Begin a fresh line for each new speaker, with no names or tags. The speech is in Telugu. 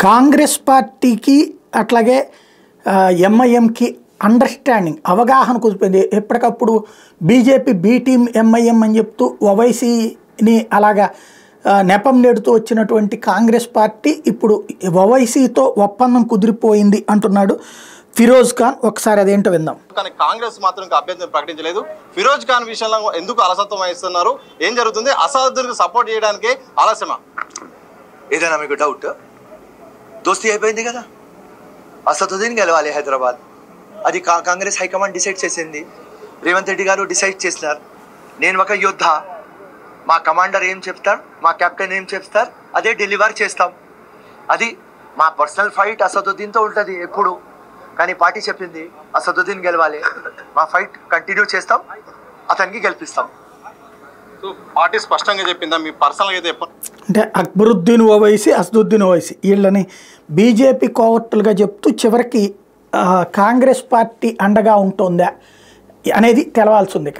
కాంగ్రెస్ పార్టీకి అట్లాగే ఎంఐఎంకి అండర్స్టాండింగ్ అవగాహన కుదిరిపోయింది. ఎప్పటికప్పుడు బీజేపీ బీ టీం ఎంఐఎం అని చెప్తూ ఓవైసీని అలాగా నెపం నేడుతూ వచ్చినటువంటి కాంగ్రెస్ పార్టీ ఇప్పుడు ఓవైసీతో ఒప్పందం కుదిరిపోయింది అంటున్నాడు ఫిరోజ్ ఖాన్. ఒకసారి అదేంటో విందాం.
కానీ కాంగ్రెస్ మాత్రం అభ్యర్థిని ప్రకటించలేదు. ఫిరోజ్ ఖాన్ విషయంలో ఎందుకు అలసత్వం వహిస్తున్నారు, ఏం జరుగుతుంది, అసదుద్దీన్కి సపోర్ట్ చేయడానికి ఆలస్యమా?
ఏదైనా మీకు డౌట్? దోస్తీ అయిపోయింది కదా, అసదుద్దీన్ గెలవాలి హైదరాబాద్. అది కాంగ్రెస్ హైకమాండ్ డిసైడ్ చేసింది. రేవంత్ రెడ్డి గారు డిసైడ్ చేసినారు. నేను ఒక యోద్ధ, మా కమాండర్ ఏం చెప్తారు, మా కెప్టెన్ ఏం చెప్తారు అదే డెలివర్ చేస్తాం. అది మా పర్సనల్ ఫైట్ అసదుద్దీన్తో ఉంటుంది ఎప్పుడు. కానీ పార్టీ చెప్పింది అసదుద్దీన్ గెలవాలి, మా ఫైట్ కంటిన్యూ చేస్తాం, అతనికి గెలిపిస్తాం.
సో పార్టీ స్పష్టంగా చెప్పిందా? మీ పర్సనల్గా అయితే చెప్పండి.
అంటే అక్బరుద్దీన్ ఓవైసీ, అసదుద్దీన్ ఓవైసీ వీళ్ళని బీజేపీ కోవర్టులుగా చెప్తూ చివరికి కాంగ్రెస్ పార్టీ అండగా ఉంటుందా అనేది తెలవాల్సి ఉంది.